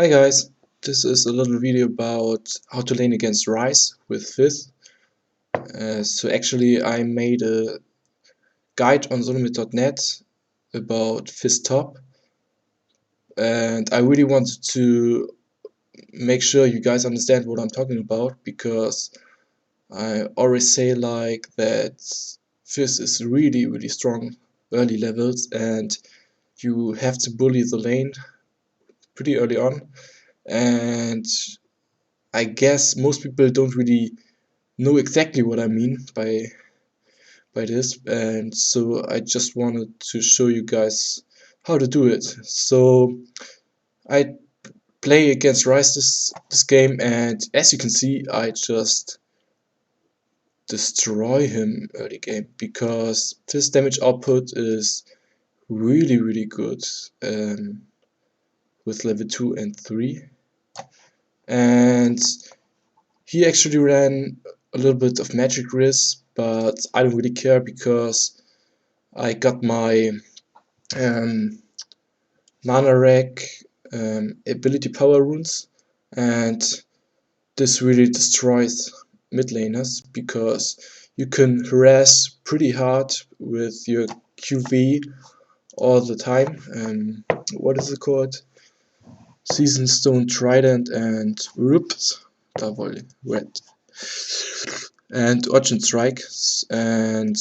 Hi guys, this is a little video about how to lane against Ryze with fizz. So actually I made a guide on solomid.net about fizz top, and I really wanted to make sure you guys understand what I'm talking about, because I always say like that fizz is really strong early levels and you have to bully the lane pretty early on, and I guess most people don't really know exactly what I mean by this, and so I just wanted to show you guys how to do it. So I play against Ryze this game, and as you can see I just destroy him early game because this damage output is really good with level 2 and 3, and he actually ran a little bit of magic Ryze, but I don't really care because I got my mana rack ability power runes, and this really destroys mid laners because you can harass pretty hard with your QV all the time. What is it called? Season Stone Trident and Oops, jawohl, red. And Urgent Strike, and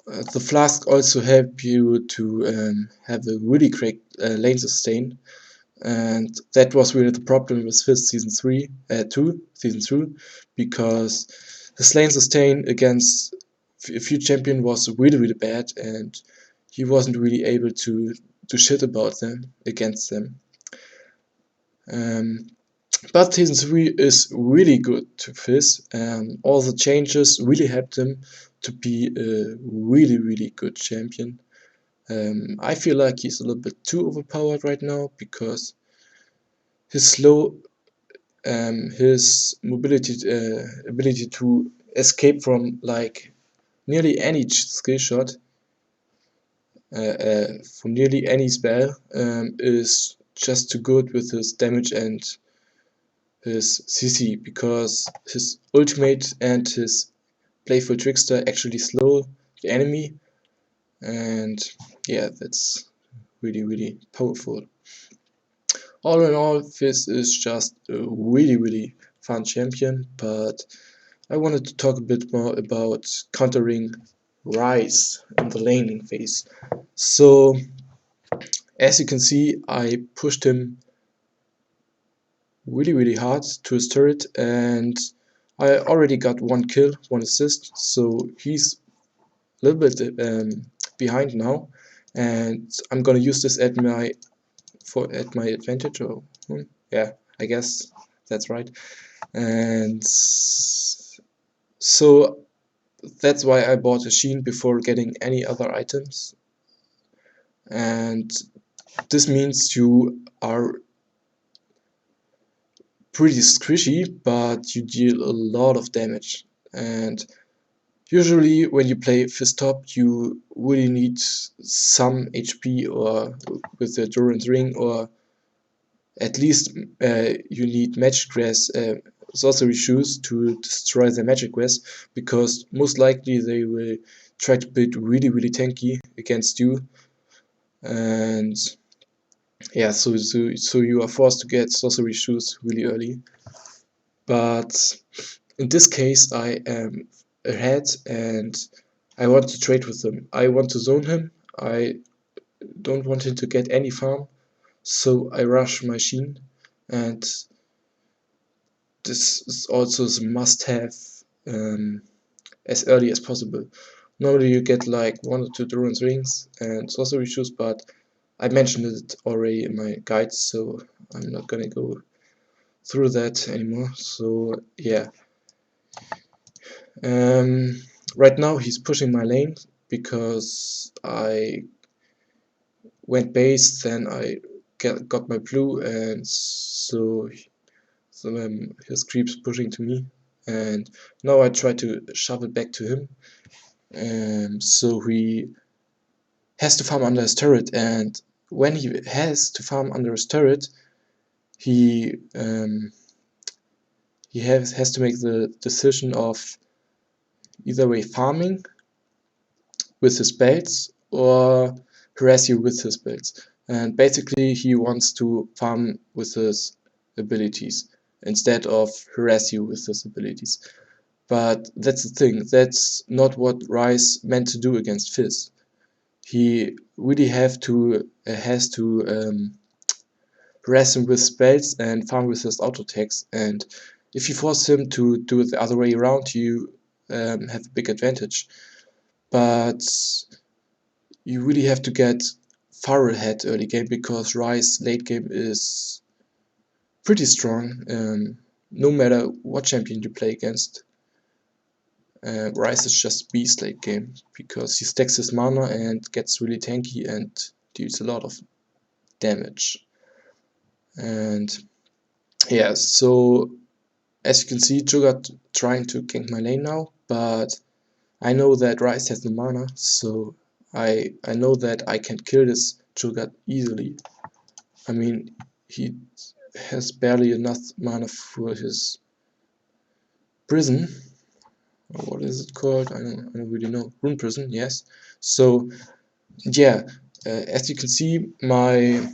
the flask also help you to have a really great lane sustain, and that was really the problem with fizz season 2, because his lane sustain against a few champion was really bad, and he wasn't really able to do shit about them against them. But season 3 is really good to fizz, and all the changes really helped him to be a really good champion. I feel like he's a little bit too overpowered right now because his his mobility ability to escape from like nearly any skill shot, from nearly any spell, is just too good with his damage and his CC, because his ultimate and his playful trickster actually slow the enemy, and yeah, that's really powerful. All in all, fizz is just a really fun champion, but I wanted to talk a bit more about countering Ryze in the laning phase. So, as you can see, I pushed him really hard to his turret, and I already got one kill, one assist, so he's a little bit behind now, and I'm gonna use this at my advantage. Or yeah, I guess that's right. And so that's why I bought a Sheen before getting any other items, and this means you are pretty squishy, but you deal a lot of damage. And usually when you play fizz top, you really need some HP, or with the Durance Ring, or at least you need Magic Grass sorcery shoes to destroy the Magic Grass, because most likely they will try to build really tanky against you, and yeah, so you are forced to get sorcery shoes really early. But in this case I am ahead, and I want to trade with him. I want to zone him. I don't want him to get any farm, so I rush my Sheen, and this is also a must-have as early as possible. Normally you get like 1 or 2 Durance Rings and sorcery shoes, but I mentioned it already in my guide, so I'm not gonna go through that anymore. So yeah, right now he's pushing my lane because I went base, then I got my blue, and so his creeps pushing to me, and now I try to shove it back to him, so he has to farm under his turret, and when he has to farm under his turret, he has to make the decision of either way farming with his belts or harass you with his belts. And basically he wants to farm with his abilities instead of harass you with his abilities. But that's the thing, that's not what Ryze meant to do against Fizz. He really has to harass him with spells and farm with his auto attacks, and if you force him to do it the other way around, you have a big advantage. But you really have to get far ahead early game because Ryze late game is pretty strong, no matter what champion you play against. Ryze is just beast late game because he stacks his mana and gets really tanky and deals a lot of damage. And yeah, so as you can see, Jugat trying to gank my lane now, but I know that Ryze has no mana, so I know that I can kill this Jugat easily. I mean, he has barely enough mana for his prison. What is it called? I don't really know. Rune prison, yes. So yeah, as you can see, my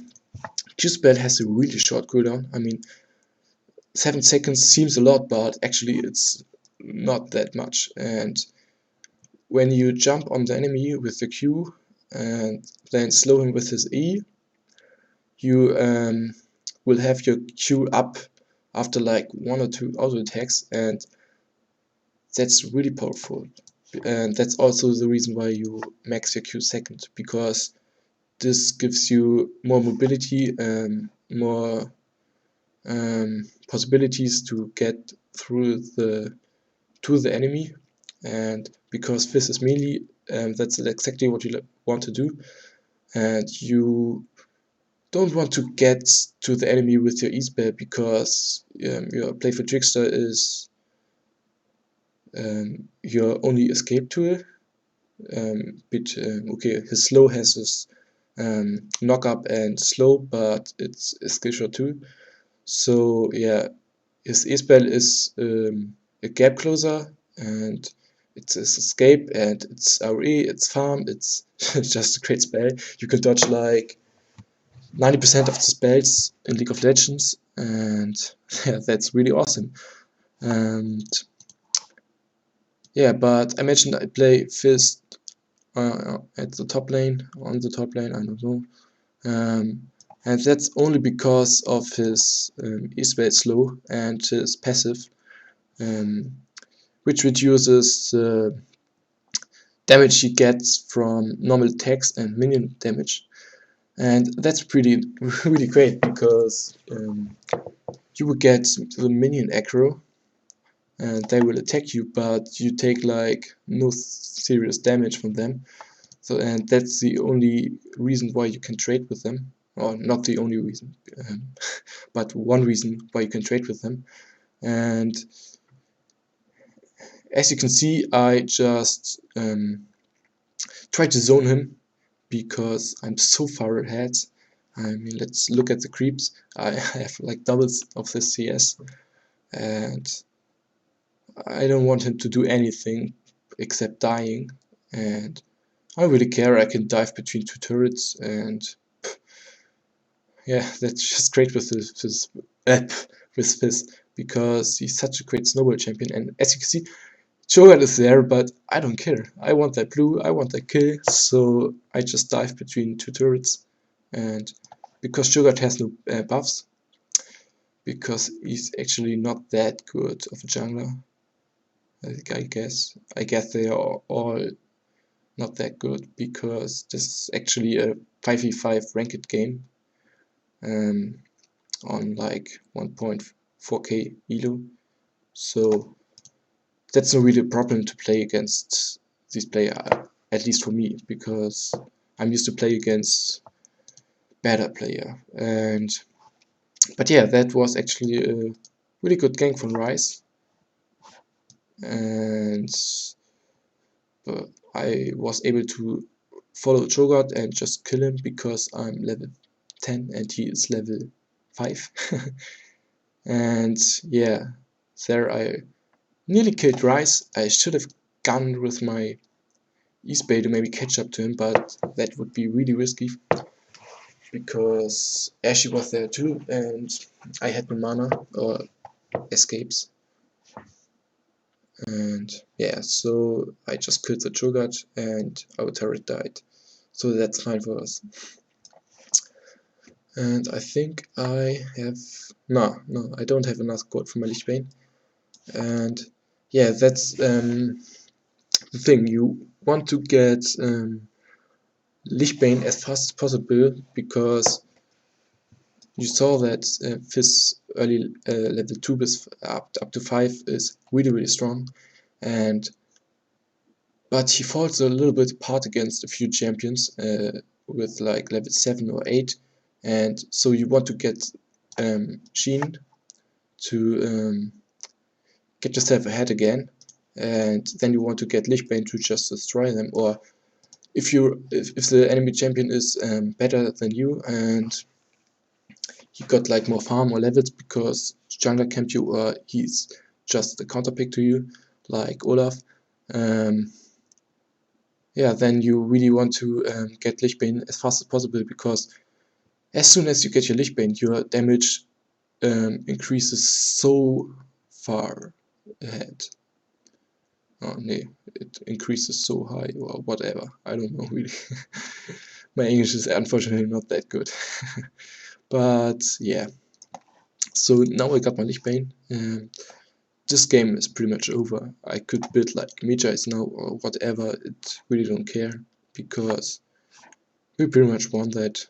Q spell has a really short cooldown. I mean, 7 seconds seems a lot, but actually it's not that much. And when you jump on the enemy with the Q and then slow him with his E, you will have your Q up after like 1 or 2 auto attacks, and that's really powerful. And that's also the reason why you max your Q second, because this gives you more mobility, more possibilities to get through to the enemy, and because Fizz is melee, that's exactly what you want to do, and you don't want to get to the enemy with your E-spell because your play for Trickster is your only escape tool. Okay, his slow has his knock up and slow, but it's a skill shot too. So yeah, his E-spell is a gap closer, and it's his escape, and it's RE, it's farm, it's just a great spell. You can dodge like 90% of the spells in League of Legends, and yeah, that's really awesome. And yeah, but I mentioned I play Fizz at the top lane, on the top lane, I don't know. And that's only because of his E-spell slow and his passive, which reduces the damage he gets from normal attacks and minion damage. And that's pretty really great because you will get the minion aggro and they will attack you, but you take like no serious damage from them. So, and that's the only reason why you can trade with them, or not the only reason, but one reason why you can trade with them. And as you can see, I just try to zone him because I'm so far ahead. I mean, let's look at the creeps. I have like doubles of the CS, and I don't want him to do anything except dying. And I don't really care. I can dive between 2 turrets, and yeah, that's just great with this app with Fizz, because he's such a great snowball champion. And as you can see, Cho'Gath is there, but I don't care. I want that blue, I want that kill, so I just dive between 2 turrets. And because Cho'Gath has no buffs, because he's actually not that good of a jungler, I guess they are all not that good, because this is actually a 5v5 ranked game on like 1.4k elo, so that's not really a problem to play against this player, at least for me, because I'm used to play against better player. And but yeah, that was actually a really good gank from Ryze, and I was able to follow Cho'Gath and just kill him because I'm level 10 and he is level 5. And yeah, there I nearly killed Ryze. I should have gone with my E-Spade to maybe catch up to him, but that would be really risky because Ashe was there too, and I had no mana or escapes. And yeah, so I just killed the Cho'Gath and our turret died. So that's fine for us. And I think I have... No, I don't have enough gold for my Lichbane. And yeah, that's the thing. You want to get Lichbane as fast as possible because you saw that fizz early level 2 bis up to 5 is really strong, and but he falls a little bit apart against a few champions with like level 7 or 8, and so you want to get Sheen to get yourself ahead again, and then you want to get Lichbane to just destroy them, or if the enemy champion is better than you and he got like more farm or levels because jungler camped you, or he's just a counter pick to you like Olaf, yeah, then you really want to get Lichbane as fast as possible, because as soon as you get your Lichbane, your damage increases so far ahead. Oh no, it increases so high or whatever. I don't know really. My English is unfortunately not that good. But yeah. So now I got my Lichbane. This game is pretty much over. I could build like Mejai's now or whatever. It really don't care because we pretty much won that.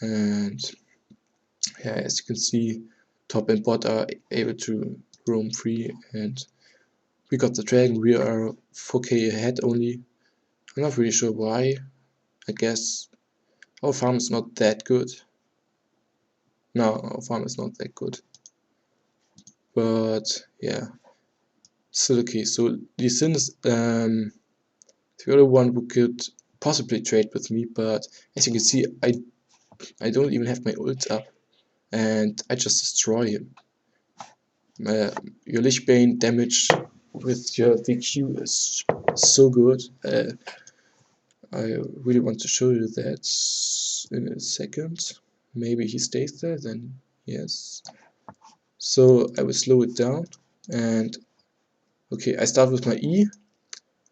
And yeah, as you can see, top and bot are able to roam free, and we got the dragon. We are 4k ahead only. I'm not really sure why. I guess our farm is not that good. No, our farm is not that good. But yeah, still okay. So Lee Sin is the other one who could possibly trade with me, but as you can see, I don't even have my ult up, and I just destroy him. Your Lichbane damage with your VQ is so good. I really want to show you that in a second. Maybe he stays there, then yes. So I will slow it down, and okay, I start with my E.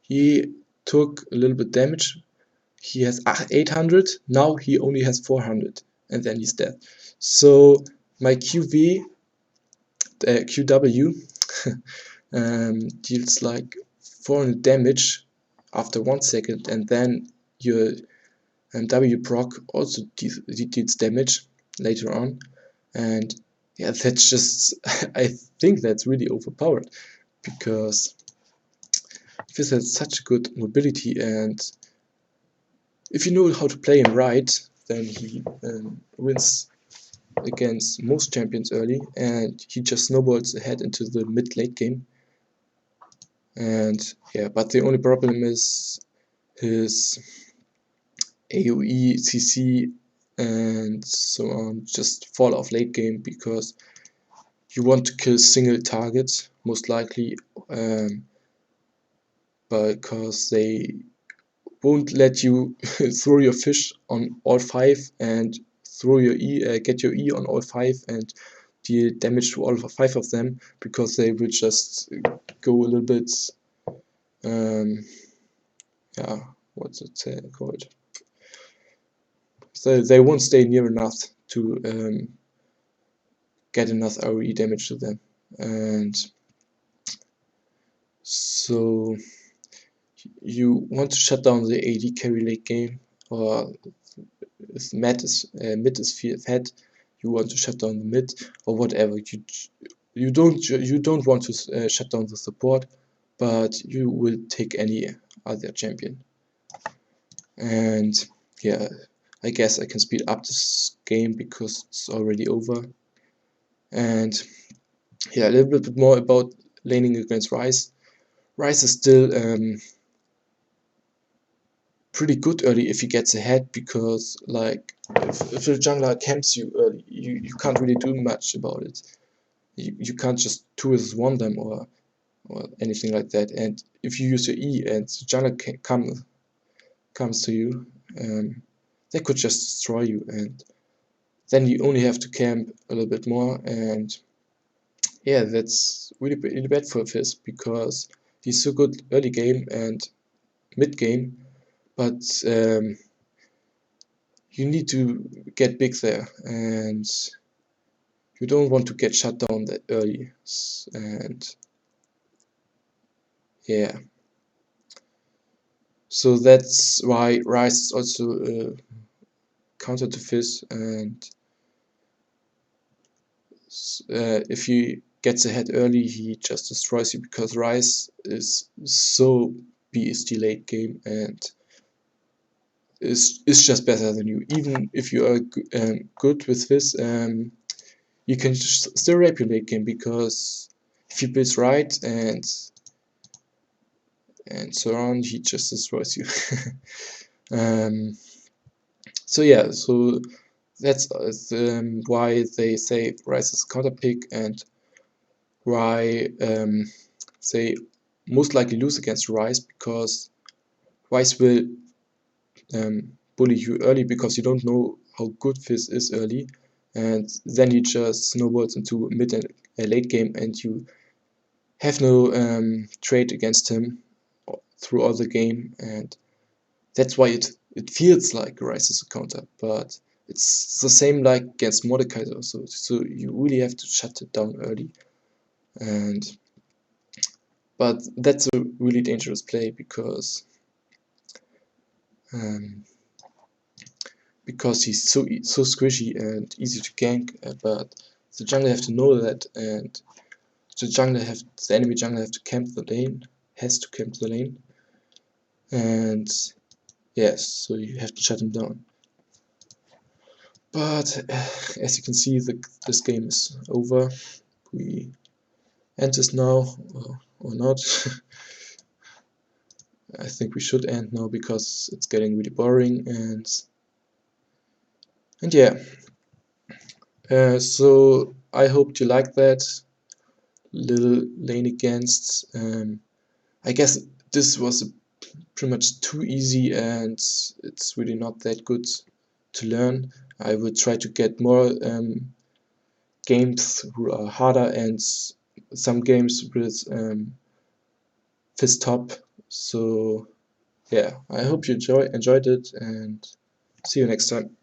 He took a little bit damage. He has 800, now he only has 400, and then he's dead. So my QW deals like 400 damage after 1 second, and then your W proc also deals damage later on. And yeah, that's just I think that's really overpowered, because this has such good mobility, and if you know how to play him right, then he wins against most champions early, and he just snowballs ahead into the mid-late game. And yeah, but the only problem is his AoE, CC, and so on just fall off late game, because you want to kill single targets most likely, because they won't let you throw your fish on all 5 and throw your get your E on all 5 and deal damage to all 5 of them, because they will just go a little bit yeah, what's it called? So they won't stay near enough to get enough AoE damage to them. And so you want to shut down the AD carry late game, or if mid is fed, you want to shut down the mid or whatever. You don't want to shut down the support, but you will take any other champion. And yeah, I guess I can speed up this game because it's already over. And yeah, a little bit more about laning against Ryze. Ryze is still pretty good early if he gets ahead, because like if the jungler camps you early, you can't really do much about it. You can't just 2-1 them or anything like that. And if you use your E and the jungler comes to you, they could just destroy you, and then you only have to camp a little bit more. And yeah, that's really bad for fizz, because he's so good early game and mid game, but you need to get big there, and you don't want to get shut down that early. And yeah, so that's why Ryze is also counter to fizz. And if he gets ahead early, he just destroys you, because Ryze is so BST late game and is just better than you. Even if you are good with fizz, you can still rape your late game, because if you build right and so on, he just destroys you. So yeah, so that's why they say Ryze is counter pick, and why they most likely lose against Ryze, because Ryze will bully you early, because you don't know how good fizz is early, and then he just snowballs into mid and late game, and you have no trade against him throughout the game. And that's why it feels like Ryze is a counter, but it's the same like against Mordekaiser also. So you really have to shut it down early. And but that's a really dangerous play, because um, he's so squishy and easy to gank. But the jungler have to know that, and the enemy jungler have to camp the lane, has to camp the lane, and yes, so you have to shut him down. But as you can see, this game is over. We end this now, or not. I think we should end now, because it's getting really boring. And yeah, so I hope you like that little lane against. I guess this was pretty much too easy, and it's really not that good to learn. I will try to get more games who are harder, and some games with fizz top. So yeah, I hope you enjoyed it, and see you next time.